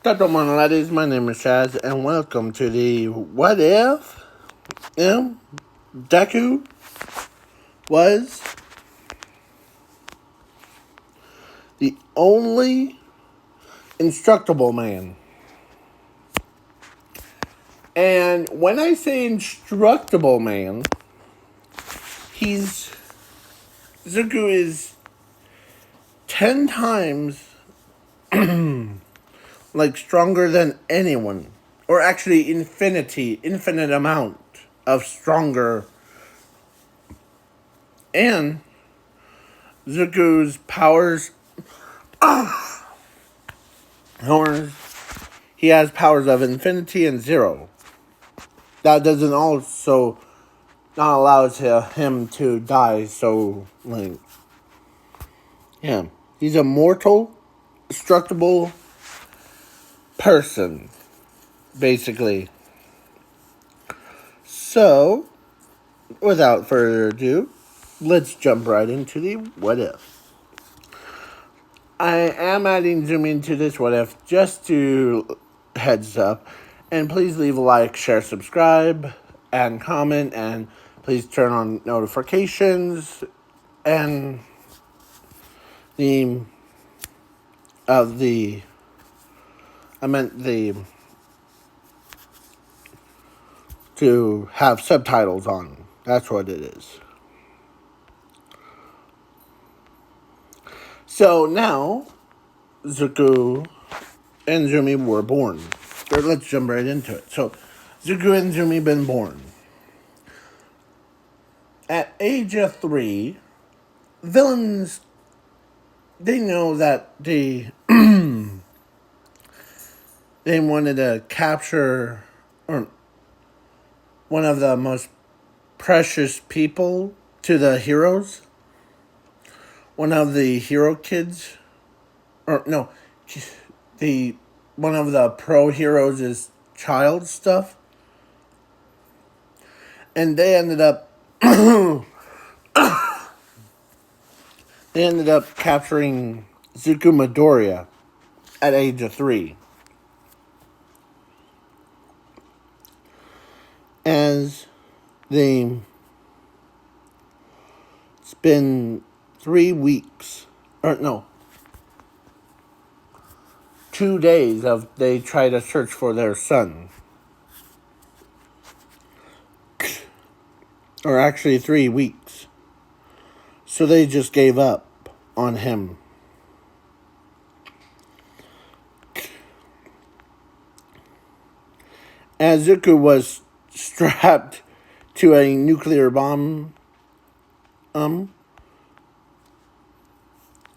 Hello, ladies. My name is Chaz, and welcome to the What If Deku was the only instructable man. And when I say instructable man, Zuko is 10 times stronger than anyone. Or actually infinite amount of stronger. And Zuko's powers, he has powers of infinity and zero. That doesn't also not allow him to die, so, he's a mortal, destructible person, basically. So, without further ado, let's jump right into the what if. I am adding zoom into this what if just to heads up, and please leave a like, share, subscribe, and comment, and please turn on notifications and the to have subtitles on. That's what it is. So now, Zuko and Zumi were born. Or let's jump right into it. So, Zuko and Zumi been born. At age of 3, villains, they know that they wanted to capture one of the most precious people to the heroes. One of the hero kids, one of the pro heroes' child stuff, and they ended up capturing Zuko Midoriya at age of 3. It's been 3 weeks, 2 days of they try to search for their son. Or actually 3 weeks. So they just gave up on him. As Zuko was strapped to a nuclear bomb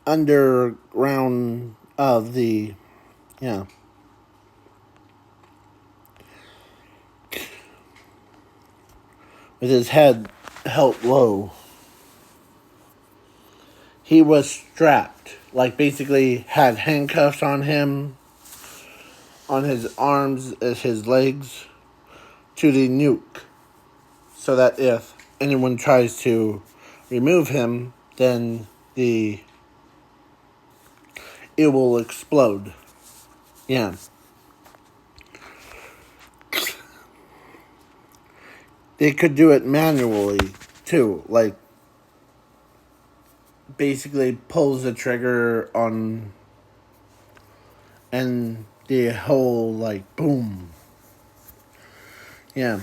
underground of the with his head held low. He was strapped, basically had handcuffs on him, on his arms, his legs, to the nuke, so that if anyone tries to remove him, then it will explode. Yeah. They could do it manually, too. Basically pulls the trigger on, and the whole, boom. Yeah.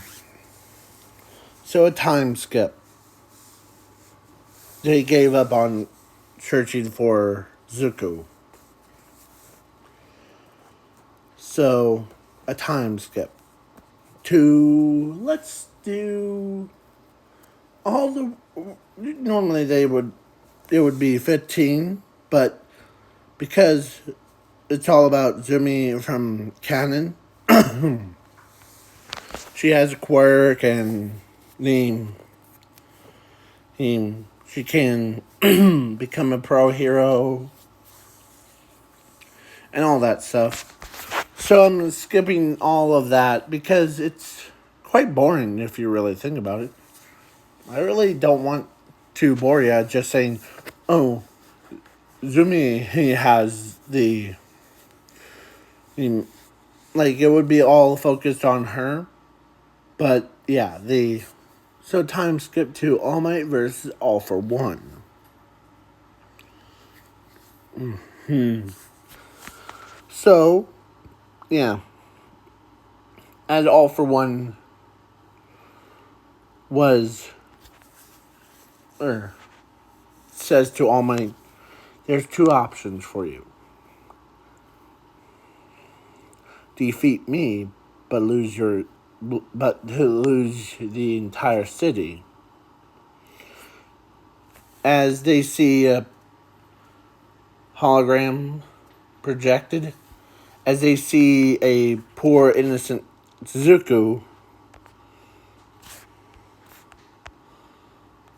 So a time skip. They gave up on searching for Zuko. So, a time skip. Let's do all the, normally it would be 15, but because it's all about Zumi from canon, she has a quirk, and she can become a pro hero and all that stuff. So I'm skipping all of that because it's quite boring if you really think about it. I really don't want to bore you just saying, oh, Zumi, he has the Like, it would be all focused on her. But, yeah, So, time skip to All Might versus All for One. So, yeah. As All for One was, or says to All Might, there's two options for you. Defeat me, but to lose the entire city. As they see a hologram projected, as they see a poor innocent Zuko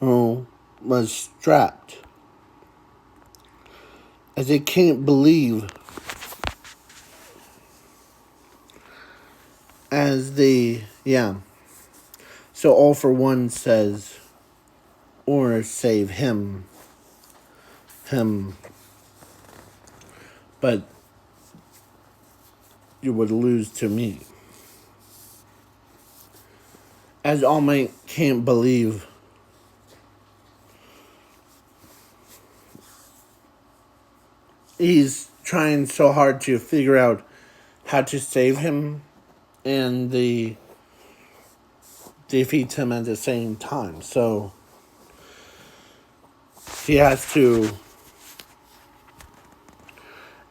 who was strapped, as they can't believe, so All for One says, or save him, but you would lose to me. As All Might can't believe, he's trying so hard to figure out how to save him and defeat him at the same time. So he has to,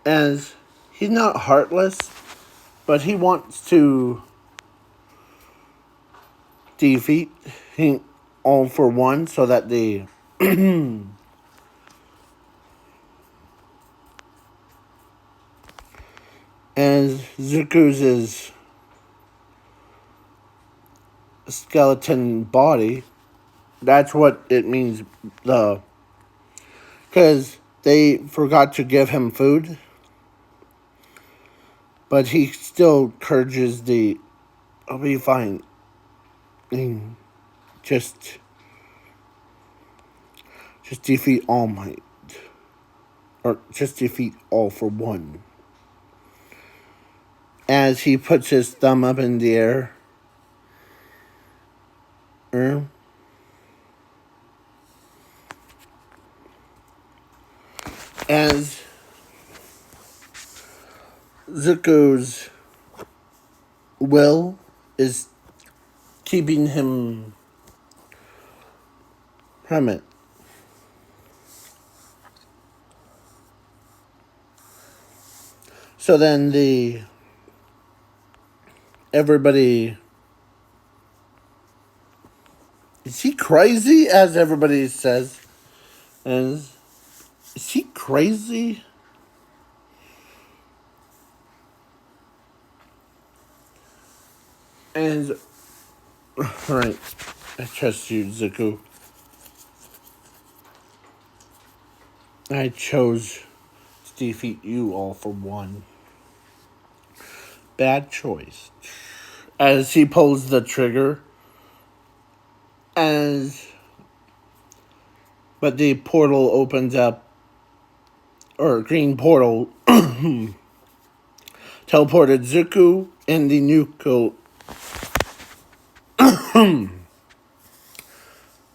as he's not heartless, but he wants to defeat him All for One so that as Zuko's skeleton body, that's what it means, because they forgot to give him food, but he still encourages I'll be fine. Just defeat All Might. Or just defeat All for One. As he puts his thumb up in the air. As Zuko's will is keeping him from it. So then everybody, is he crazy, as everybody says? Is he crazy? And, alright, I trust you, Zuko. I chose to defeat you All for One. Bad choice. As he pulls the trigger, but the portal opens up, or green portal teleported Zuko and the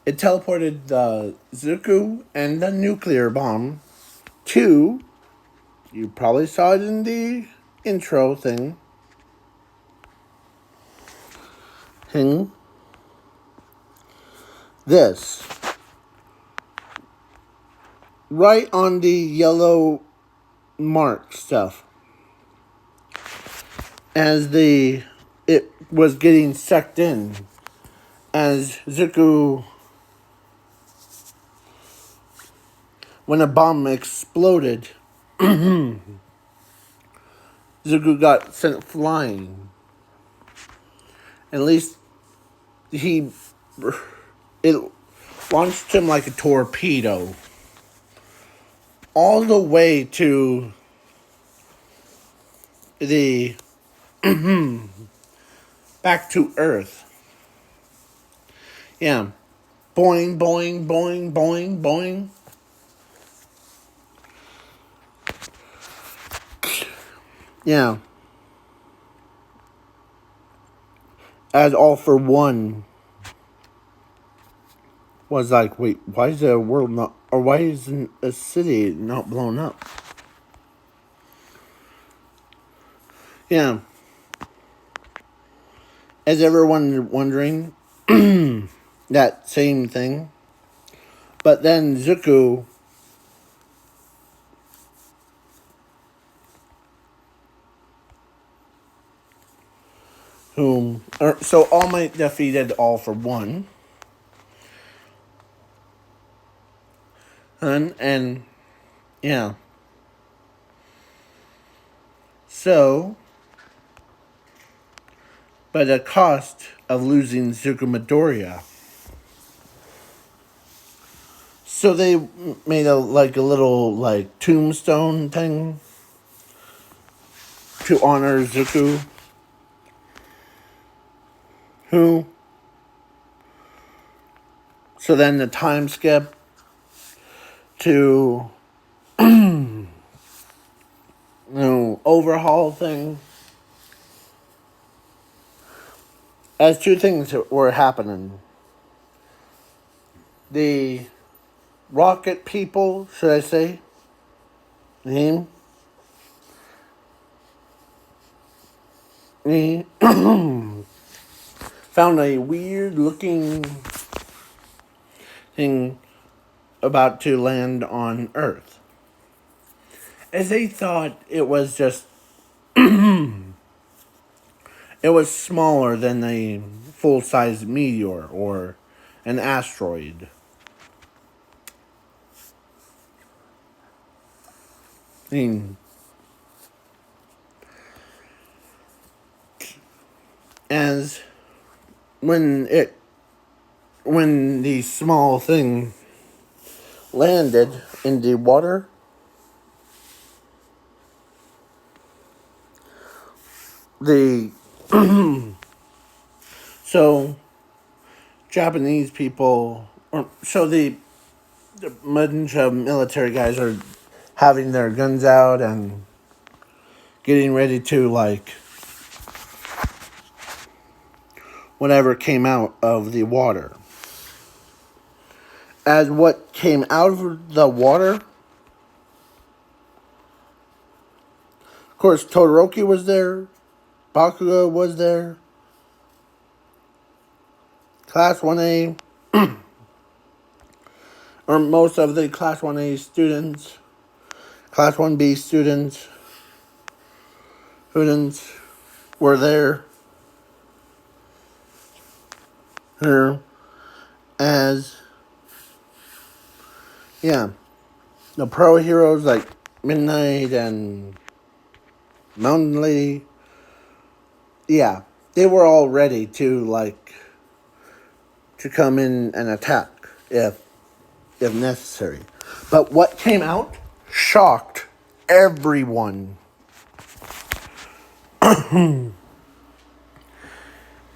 it teleported the Zuko and the nuclear bomb to, you probably saw it in the intro thing, this, right on the yellow mark stuff, as it was getting sucked in, as Zuko, when a bomb exploded, Zuko got sent flying. At least it launched him like a torpedo all the way to the back to Earth. Yeah. Boing, boing, boing, boing, boing. Yeah. as All for One was like, wait, why is the world not, or why isn't a city not blown up? Yeah. Is everyone wondering that same thing? But then Zuko, so All Might defeated All for One. And yeah. So, but the cost of losing Zuko Midoriya. So they made a little tombstone thing to honor Zuko, who. So then the time skip to overhaul thing. As two things were happening. The rocket people, should I say, name? He found a weird looking thing about to land on Earth. As they thought it was just it was smaller than a full-size meteor or an asteroid. I mean, as when the small thing landed in the water, the so Japanese people, so the bunch of military guys are having their guns out and getting ready to whatever came out of the water. As what came out of the water, of course, Todoroki was there, Bakugo was there, Class 1A, or most of the Class 1A students, Class 1B students were there. As, yeah, the pro heroes like Midnight and Mountain Lady, yeah, they were all ready to come in and attack if necessary. But what came out shocked everyone.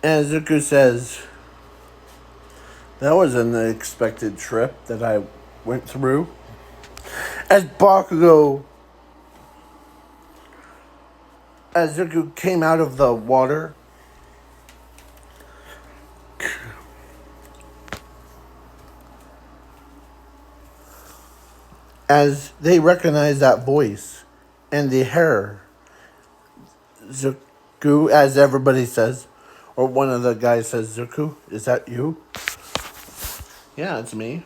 As Zuko says, that was an unexpected trip that I went through. As Zuko came out of the water, as they recognized that voice and the hair, Zuko, as everybody says, or one of the guys says, Zuko, is that you? Yeah, it's me.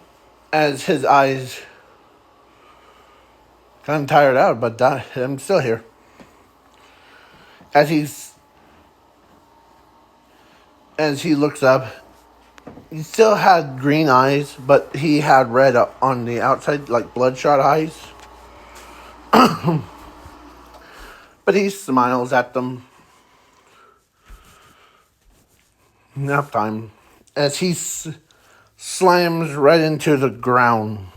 As his eyes kind of tired out, but I'm still here. As he looks up, he still had green eyes, but he had red on the outside, like bloodshot eyes. But he smiles at them. Nap time. As he slams right into the ground.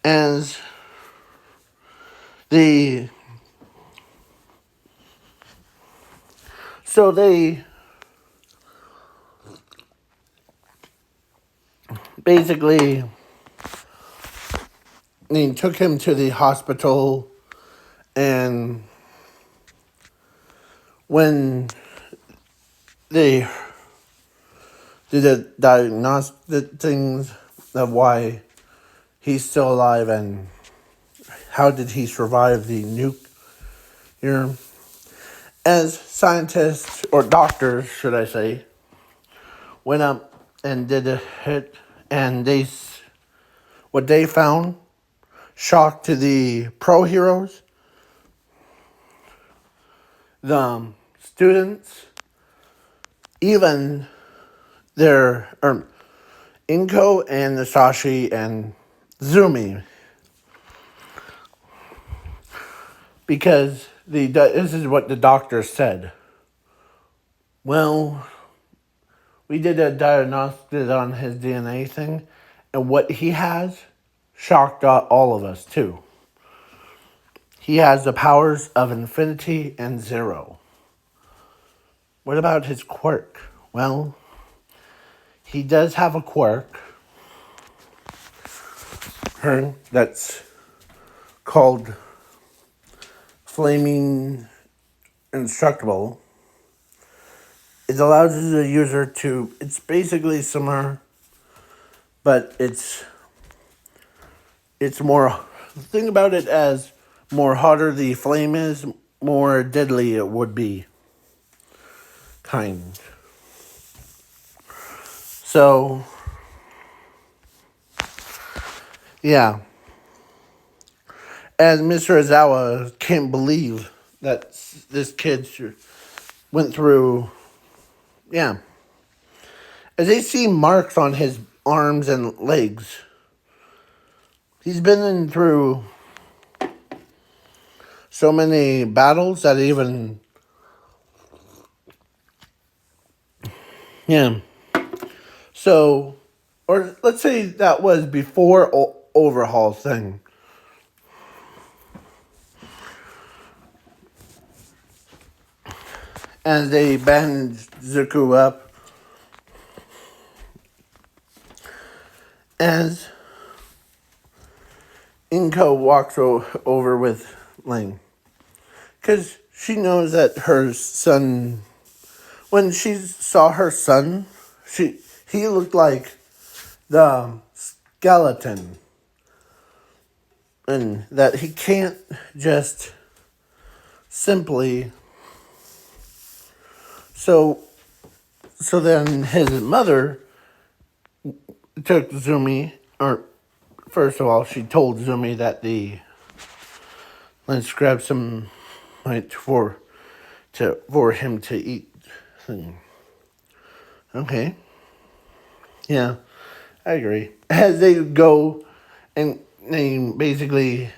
As they basically they took him to the hospital, and when they did the diagnostic things of why he's still alive and how did he survive the nuclear, as scientists, or doctors, should I say, went up and did a hit, and what they found shocked to the pro heroes, the students, even their Inko and Nasashi and Zumi, because this is what the doctor said. Well, we did a diagnostic on his DNA thing, and what he has shocked all of us too. He has the powers of infinity and zero. What about his quirk? Well, he does have a quirk that's called Flaming Instructable. It allows the user to, it's basically similar, but it's more, think about it as more hotter the flame is, more deadly it would be. Kind. So, yeah. And Mr. Ozawa can't believe that this kid went through, yeah. As they see marks on his arms and legs, he's been through so many battles that even, yeah. So, or let's say that was before overhaul thing. And they bandaged Zuko up. As Inko walks over with Ling. Because she knows that her son, when she saw her son, he looked like the skeleton. And that he can't just simply. So then his mother took Zumi, or first of all, she told Zumi that let's grab some like for him to eat. Okay. Yeah, I agree. As they go and they basically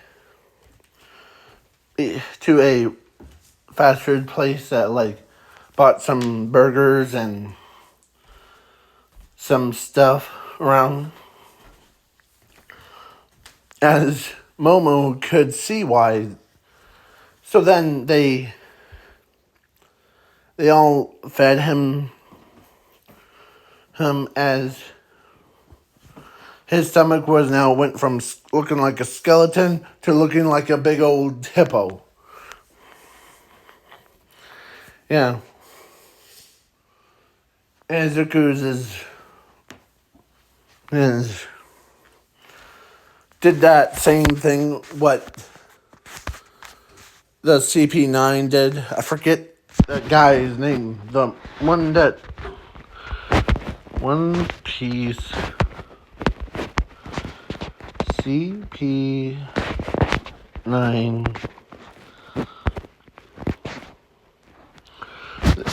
to a fast food place that like bought some burgers and some stuff around. As Momo could see why. So then they all fed him as his stomach went from looking like a skeleton to looking like a big old hippo. Yeah. And Zuku's did that same thing what the CP9 did. I forget that guy's name. The one that One Piece CP9.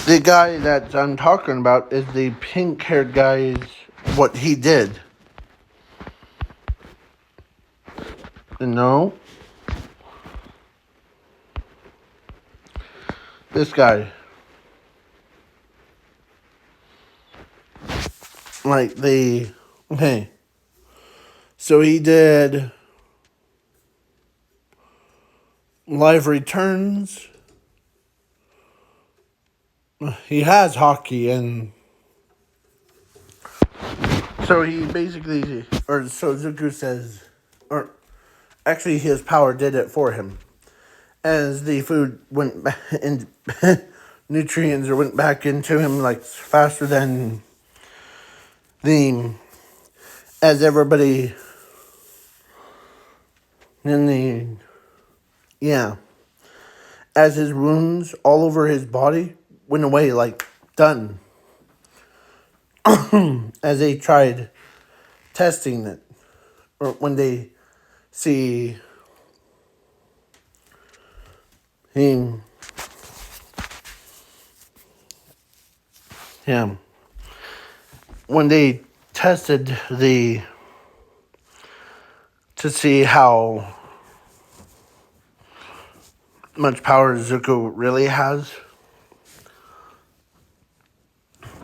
The guy that I'm talking about is the pink-haired guy's what he did. No. This guy. Okay. So he did Live Returns. He has hockey, and so he basically, or so Zuko says, or actually his power did it for him. As the food went nutrients went back into him like faster than the as everybody in the yeah as his wounds all over his body went away like done as they tried testing it or when they see him when they tested the to see how much power Zuko really has.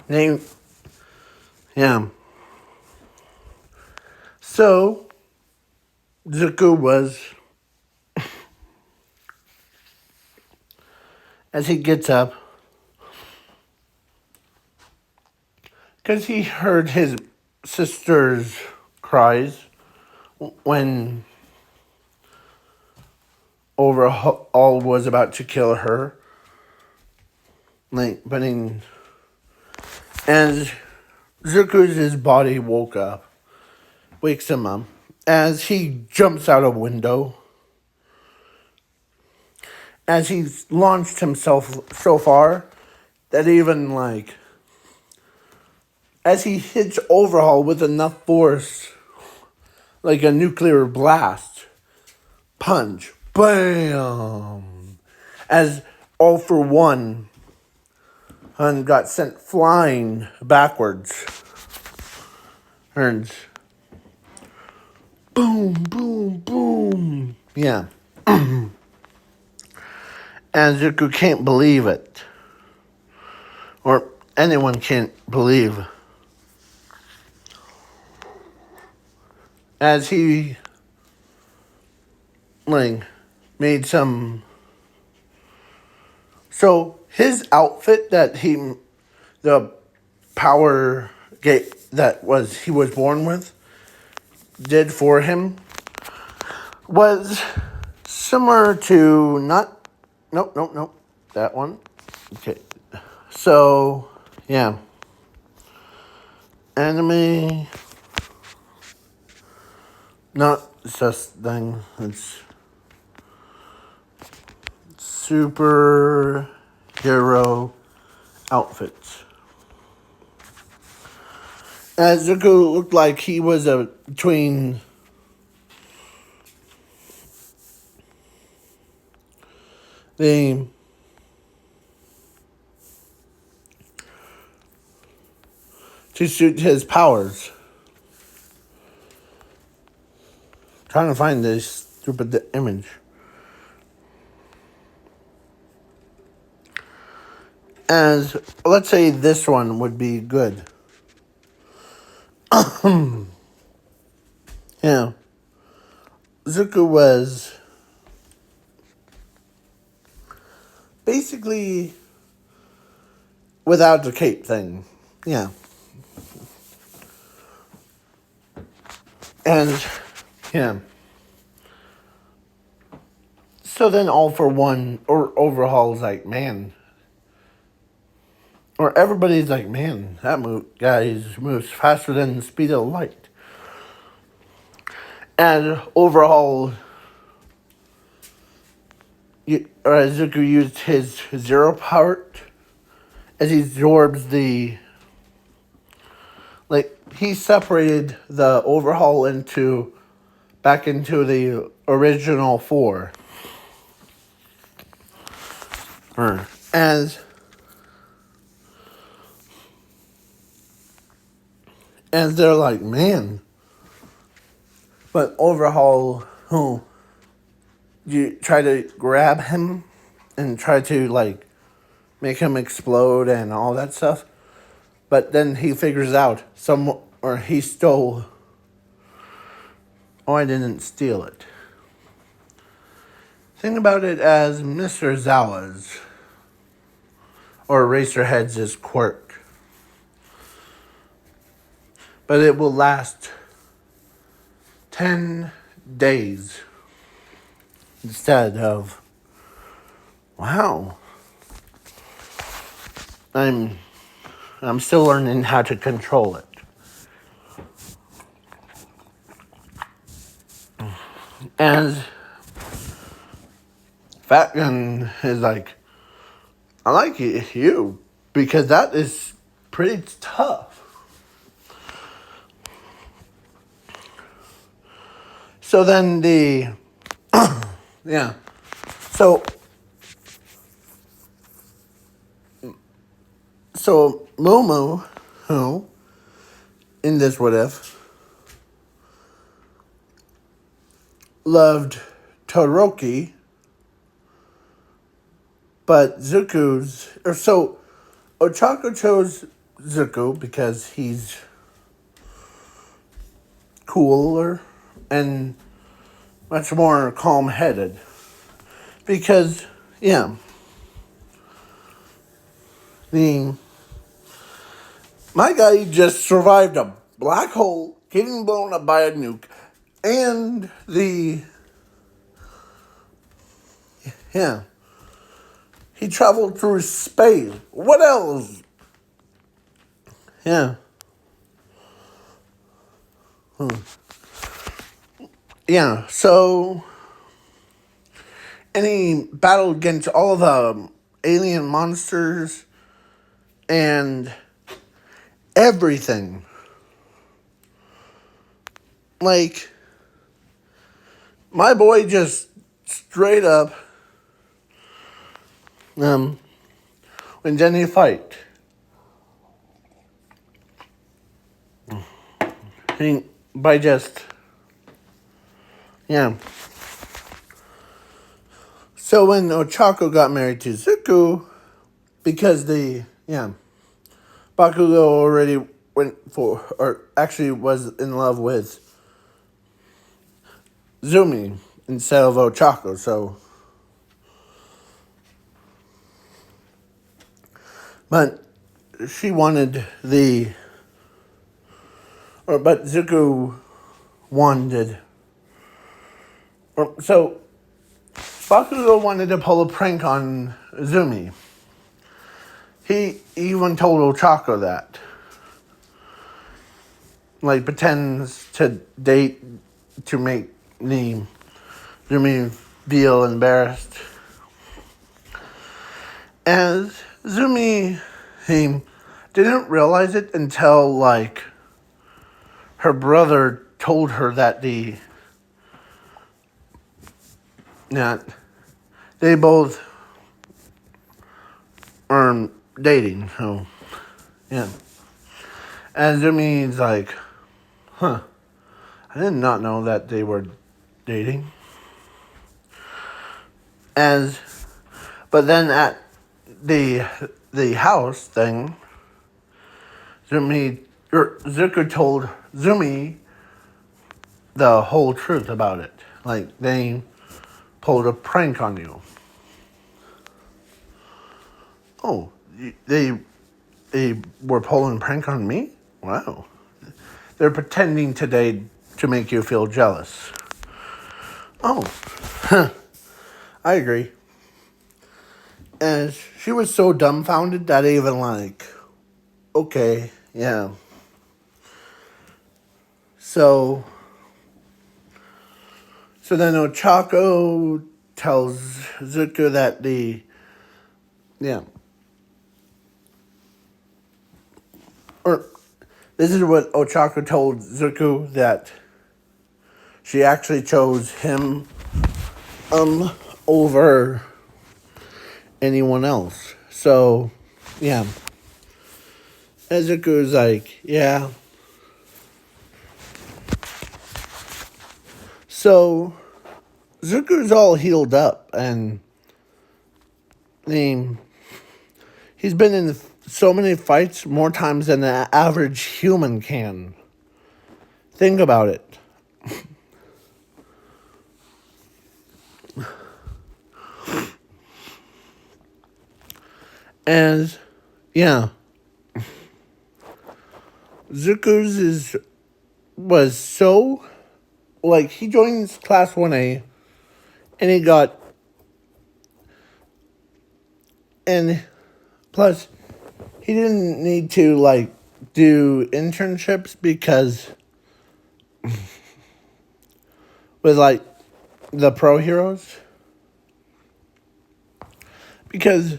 They, yeah. So, Zuko was, as he gets up, because he heard his sister's cries when Overhaul was about to kill her. Like, but in, as Zuko's body wakes him up, as he jumps out a window, as he's launched himself so far, that even like, as he hits Overhaul with enough force, like a nuclear blast, punch, bam, as All for One got sent flying backwards. And boom, boom, boom. Yeah. And Zuko can't believe it. Or anyone can't believe. As he like made some. So his outfit that the power gate that he was born with did for him was similar to nope, that one. Okay. So, yeah. Anime, not just thing, it's superhero outfits. As Zuko looked like he was between the to suit his powers. Trying to find this stupid image. As let's say this one would be good. Yeah. Zuko was basically without the cape thing. Yeah. And, yeah. So then All for One, or Overhaul's like, man. Or everybody's like, man, that guy moves faster than the speed of light. And Overhaul, Zuko used his zero part as he absorbs he separated the Overhaul back into the original four. As they're like, man. But Overhaul, who you try to grab him and try to make him explode and all that stuff. But then he figures out he stole. Oh, I didn't steal it. Think about it as Mr. Zawa's or Eraserhead's quirk. But it will last 10 days instead of, wow. I'm still learning how to control it. And Fatgun is like, I like you because that is pretty tough. So then yeah. So Momo, who in this what if loved Todoroki, but Ochako chose Zuko because he's cooler and much more calm-headed. Because, yeah, my guy just survived a black hole, getting blown up by a nuke, and he traveled through space. What else? Yeah. Yeah, so, and he battled against all the alien monsters and everything. Like, my boy just straight up wins any fight. By just, yeah. So when Ochako got married to Zuko, because Bakugo already or actually was in love with Zumi instead of Ochako, so. But she wanted but Zuko wanted, so Bakugo wanted to pull a prank on Zumi. He even told Ochako that. Like, pretends to date to make Zumi feel embarrassed. And Zumi, he didn't realize it until, like, her brother told her that they both are dating, so, yeah. And Zumi's like, I did not know that they were dating. But then at the house thing, Zuko told Zumi the whole truth about it. Like, they pulled a prank on you. Oh, they were pulling a prank on me? Wow. They're pretending today to make you feel jealous. Oh, I agree. And she was so dumbfounded that even like, okay, yeah. So then Ochako tells Zuko that or this is what Ochako told Zuko, that she actually chose him over anyone else. So, yeah. And Zuko's like, yeah. So, Zuko's all healed up, and he's been in so many fights more times than an average human can. Think about it. And, yeah. Zuko's was so, like, he joins Class 1A, and he got, and plus, he didn't need to, like, do internships because with, like, the pro heroes. Because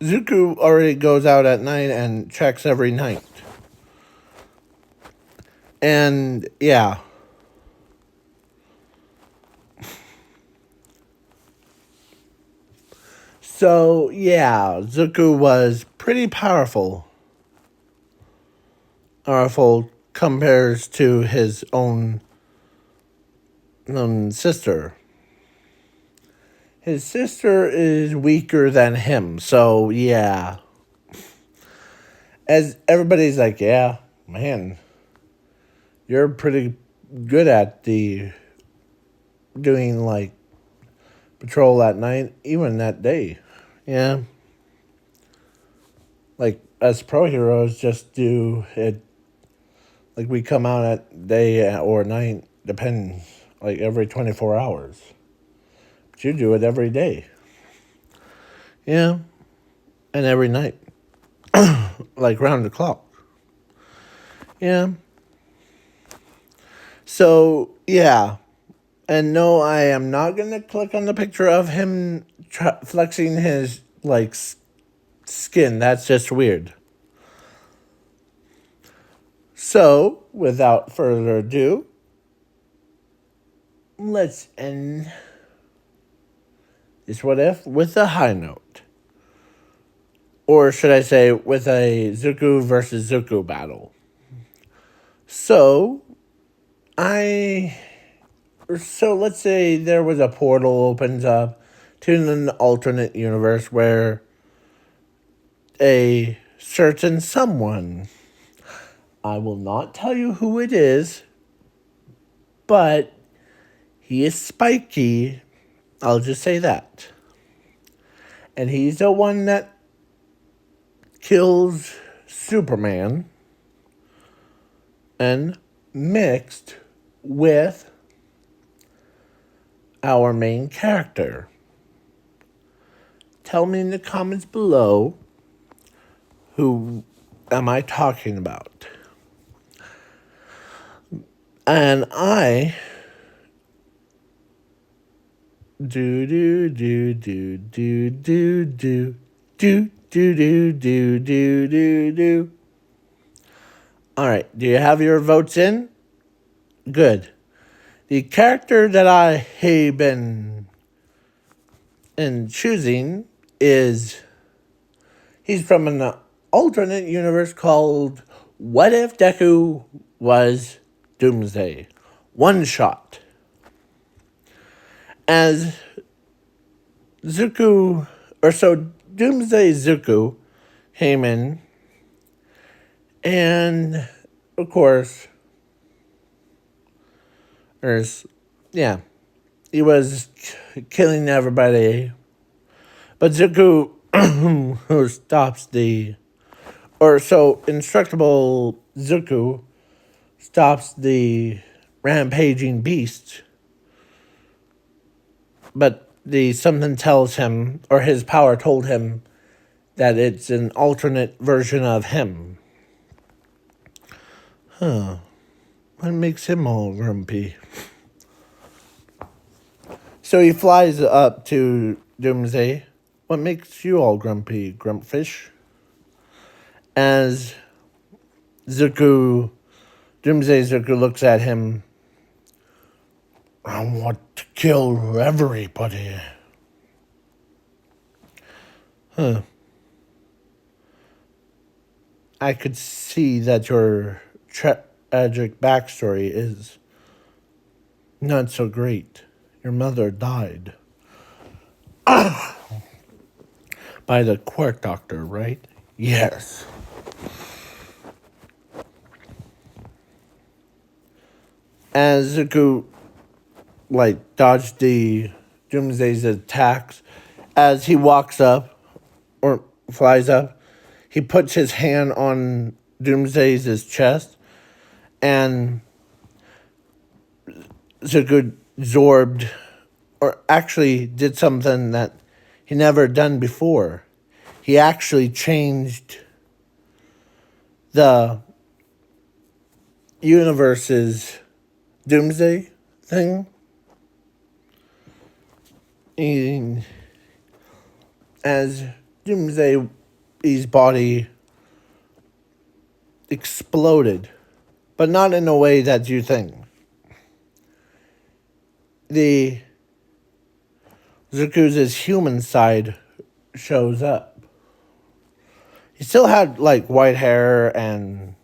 Zuko already goes out at night and checks every night. And, yeah. So, yeah, Zuko was pretty powerful. Powerful compares to his own sister. His sister is weaker than him, so yeah. As everybody's like, yeah, man, you're pretty good at the doing, like, patrol at night, even that day. Yeah. Like, us pro heroes just do it, like, we come out at day or night, depends, like, every 24 hours. But you do it every day. Yeah. And every night. Like, round the clock. Yeah. So, yeah. And no, I am not going to click on the picture of him flexing his, like, skin. That's just weird. So, without further ado, let's end this what if with a high note. Or should I say, with a Zuko versus Zuko battle. So, let's say there was a portal opens up to an alternate universe where a certain someone, I will not tell you who it is, but he is spiky. I'll just say that. And he's the one that kills Superman and mixed with our main character. Tell me in the comments below, who am I talking about? And I do do do do do do do do do do do do do do. All right, do you have your votes in? Good. The character that I have been choosing is, he's from an alternate universe called What If Deku Was Doomsday? One shot. As Doomsday Zuko came in, and of course, he was killing everybody. But Zuko, who stops Instructable Zuko stops the rampaging beast. But something tells him, or his power told him, that it's an alternate version of him. Huh. What makes him all grumpy? So he flies up to Doomsday. What makes you all grumpy, Grumpfish? As Doomsday Zuko looks at him. I want to kill everybody. Huh. I could see that your tragic backstory is not so great. Your mother died. By the quirk doctor, right? Yes. As Zuko, like, dodged the Doomsday's attacks, as he walks up, or flies up, he puts his hand on Doomsday's chest, and Zuko absorbed, or actually did something that he never done before. He actually changed the universe's doomsday thing. And as Doomsday's body exploded, but not in a way that you think. The Zuku's human side shows up. He still had like white hair and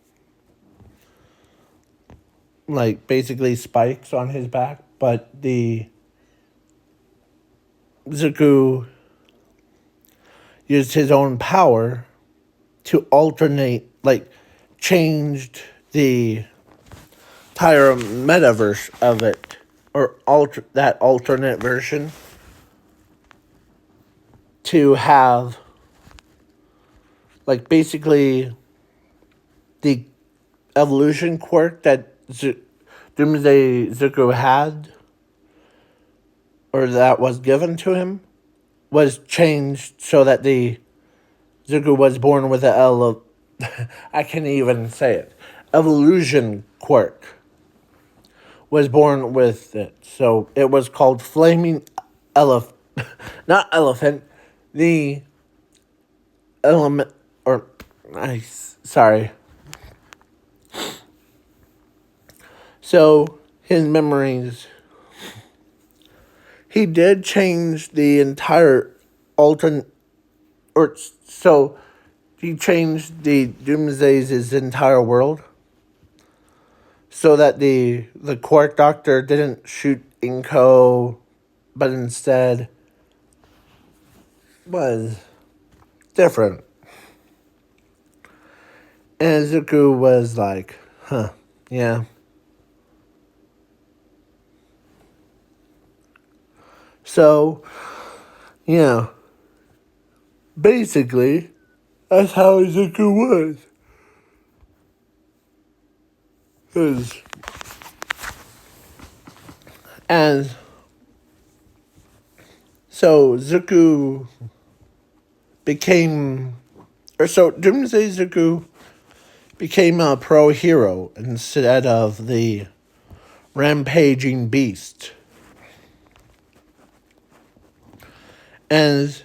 like basically spikes on his back, but the Zuku used his own power to alternate, like changed the entire metaverse of it, or that alternate version to have like basically the evolution quirk that Doomsday Zuko had, or that was given to him, was changed so that the Zuko was born with I can't even say it. Evolution quirk was born with it. So it was called Flaming not Elephant, the element, or, sorry. So his memories, he did change the entire alternate, or so he changed the Doomsday's entire world so that the Quark Doctor didn't shoot Inko, but instead was different. And Zuko was like, huh, yeah. So, yeah. Basically, that's how Zuko was. And so Zuko became, or so Doomsday Zuko became a pro hero instead of the rampaging beast. And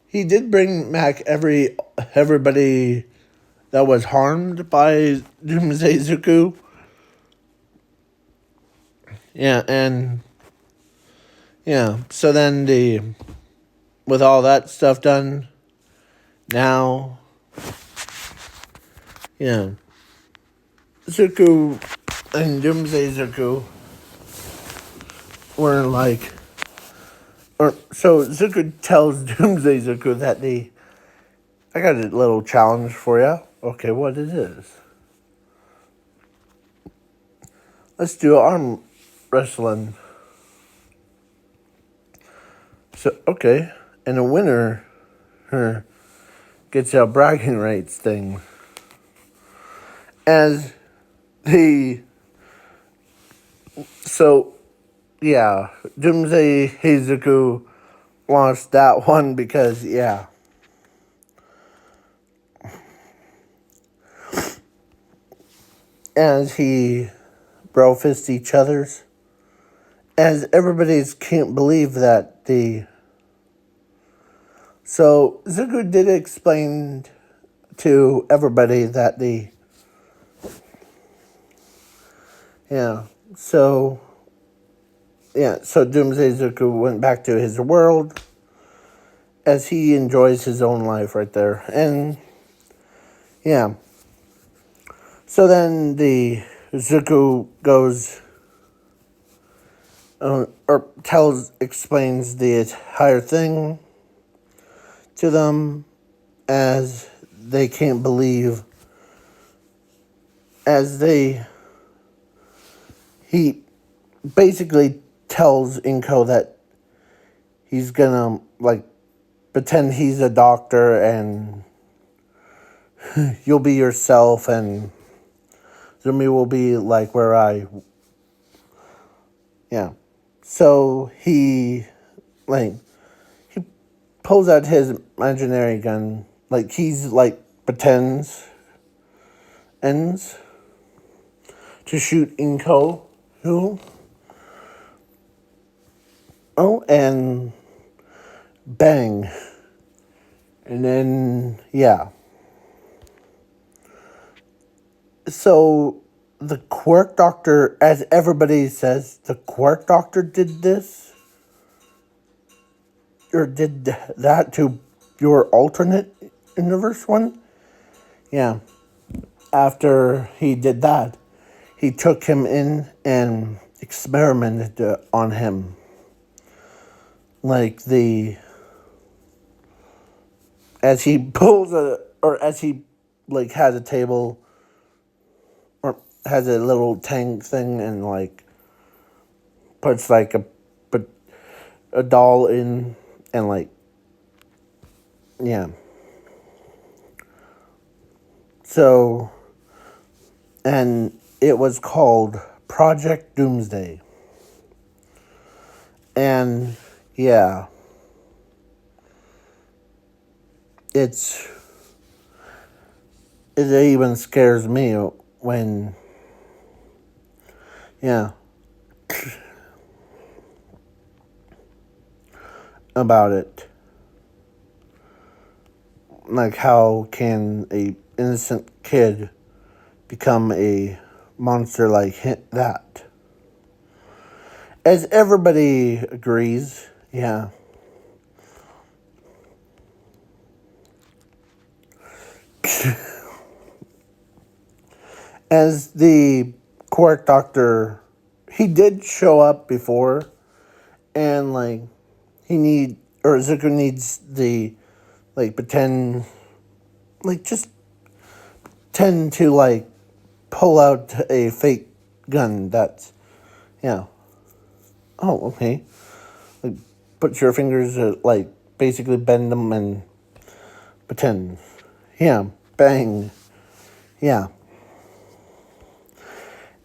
he did bring back everybody that was harmed by Doomsday Zuko. Yeah, and yeah, so then with all that stuff done, now, yeah, Zuko and Doomsday Zuko were like, or so Zuko tells Doomsday Zuko that I got a little challenge for you. Okay, what it is? Let's do arm wrestling. So, okay, and the winner gets a bragging rights thing. As so, yeah, Doomsday Heizuku lost that one because, yeah. As he bro-fist each other's. As everybody's can't believe that So, Zuko did explain to everybody that so Doomsday Zuko went back to his world as he enjoys his own life right there. And, yeah. So then the Zuko goes, explains the entire thing to them as they can't believe, he basically tells Inko that he's gonna, like, pretend he's a doctor and you'll be yourself and Zumi will be like where yeah. So he pulls out his imaginary gun, like he's like pretends ends to shoot Inko. Who? Oh, and bang. And then, yeah. So, the Quirk Doctor, as everybody says, the Quirk Doctor did this? Or did that to your alternate universe one? Yeah. After he did that, he took him in and experimented on him. Like as he pulls as he like has a table or has a little tank thing and like puts like a doll in and like, yeah. So, and it was called Project Doomsday. And yeah, it even scares me when, yeah, about it. Like, how can a innocent kid become a monster like that? As everybody agrees, yeah. As the Quirk Doctor, he did show up before, and like Zuko needs the like pretend, like just tend to like pull out a fake gun. That's, yeah. Oh, okay. Like, put your fingers like basically bend them and pretend. Yeah, bang. Yeah.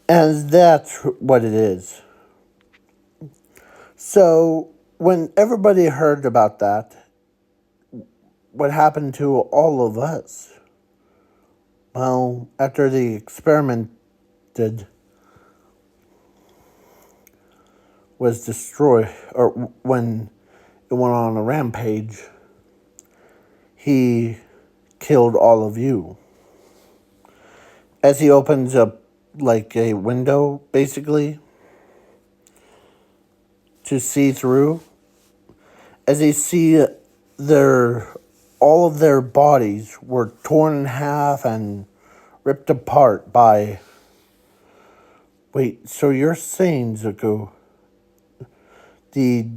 And that's what it is. So, when everybody heard about that, what happened to all of us? Well, after the experiment was destroyed, or when it went on a rampage, he killed all of you. As he opens up like a window, basically, to see through, as they see all of their bodies were torn in half and ripped apart by. Wait, so you're saying, Zuko, the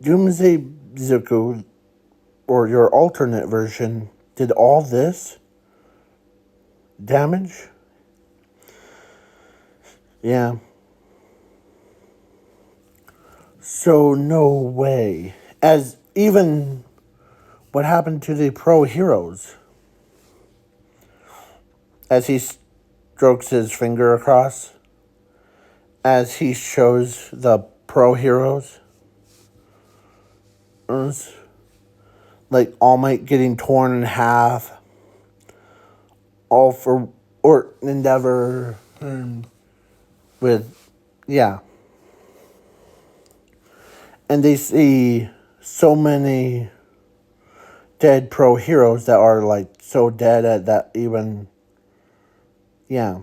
Doomsday Zuko, or your alternate version, did all this damage? Yeah. So no way. As even what happened to the pro heroes? As he strokes his finger across, as he shows the pro heroes, like All Might getting torn in half, all for or Endeavor, with, yeah. And they see so many dead pro heroes that are like so dead at that even, yeah.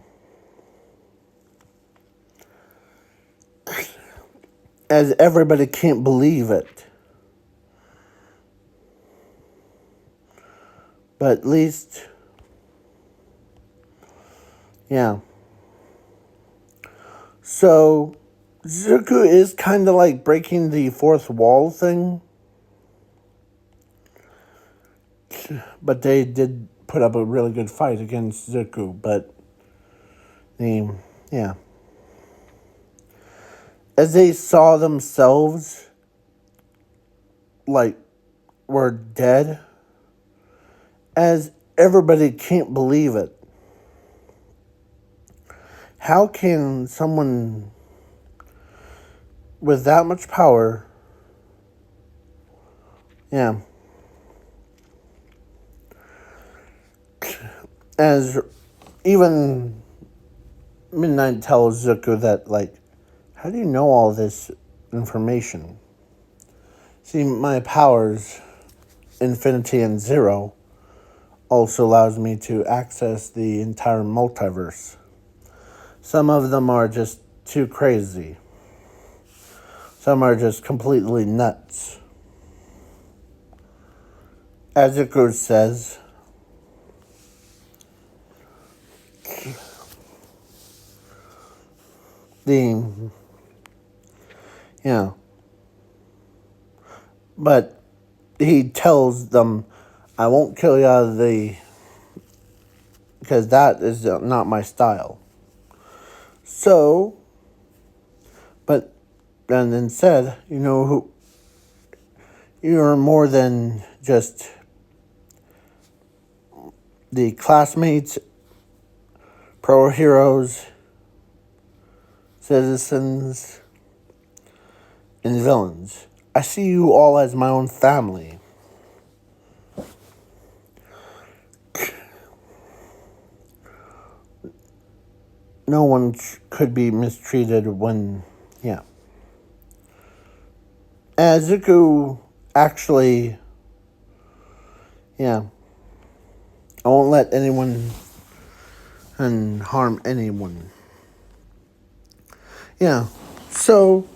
As everybody can't believe it. But at least, yeah. So, Zuko is kind of like breaking the fourth wall thing. But they did put up a really good fight against Zuko. But, yeah. As they saw themselves, like, were dead, as everybody can't believe it. How can someone with that much power, yeah, as even Midnight tells Zuko that, like, how do you know all this information? See, my powers, Infinity and Zero, also allows me to access the entire multiverse. Some of them are just too crazy. Some are just completely nuts. As Zuko says, but he tells them, I won't kill you out of because that is not my style. So, but Brandon said, you're more than just the classmates, pro heroes, citizens, and villains. I see you all as my own family. No one could be mistreated when, As Zuko actually, I won't let anyone and harm anyone. So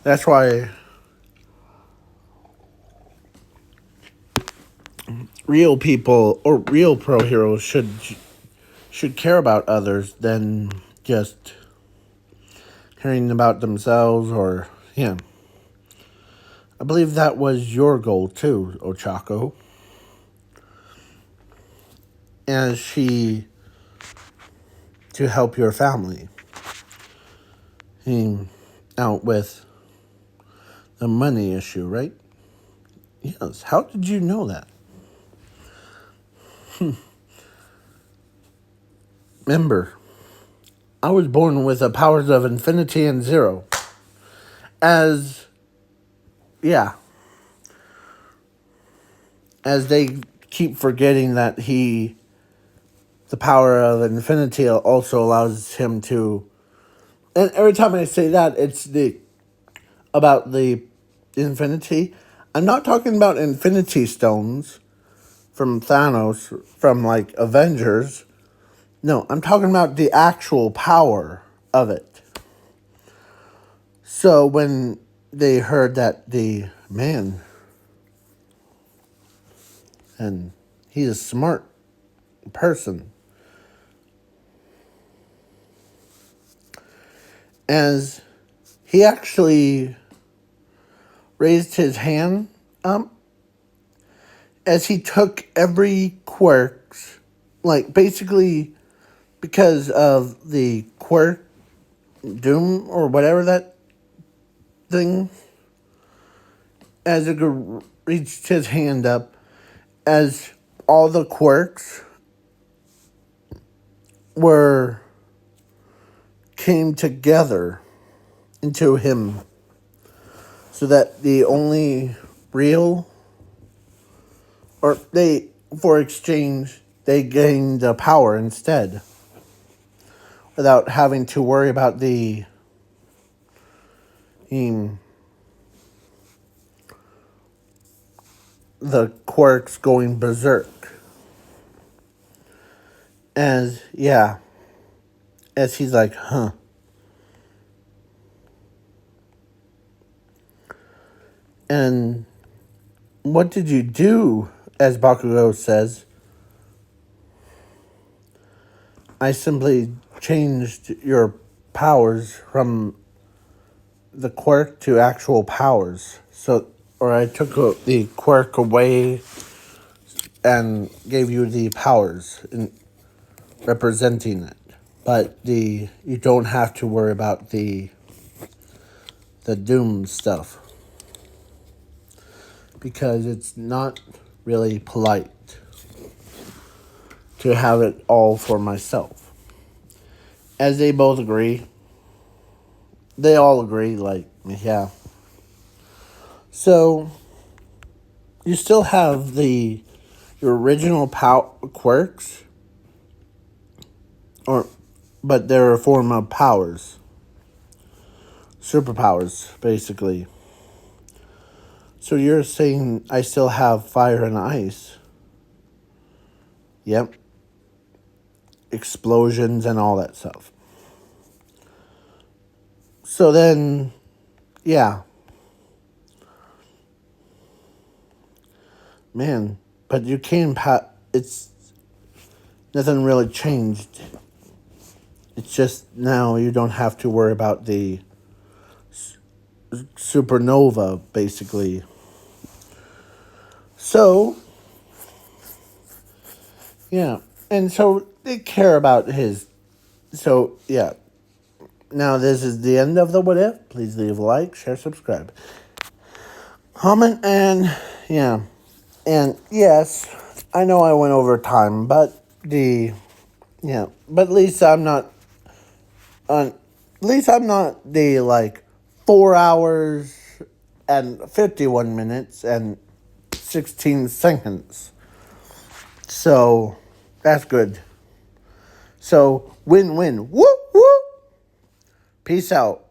that's why real people or real pro heroes should care about others than just caring about themselves or, I believe that was your goal too, Ochako. To help your family out with the money issue, right? Yes. How did you know that? Remember, I was born with the powers of infinity and zero. As they keep forgetting that the power of infinity also allows him to, and every time I say that, it's about the infinity. I'm not talking about infinity stones from Thanos, from like Avengers. No, I'm talking about the actual power of it. So when they heard that the man, and he's a smart person, as he actually raised his hand up, as he took every quirks, like basically because of the quirk doom or whatever that thing, as it reached his hand up, as all the quirks came together into him, so that the only real, or for exchange, they gained the power instead, without having to worry about the quirks going berserk. As he's like, huh. And what did you do? As Bakugo says, I simply changed your powers from the quirk to actual powers. Or I took the quirk away and gave you the powers in representing it. But you don't have to worry about the doom stuff, because it's not really polite to have it all for myself. As they both agree. They all agree, So, you still have your original quirks, but they're a form of powers. Superpowers, basically. So you're saying I still have fire and ice? Yep. Explosions and all that stuff. So then, yeah. Man, but you can it's nothing really changed. It's just now you don't have to worry about the supernova, basically. So, yeah. And so they care about his. So, yeah. Now, this is the end of the What If. Please leave a like, share, subscribe. Comment, and yeah. And yes, I know I went over time, but but at least I'm not at least I'm not the 4 hours and 51 minutes and 16 seconds. So that's good. So win-win. Whoop whoop. Peace out.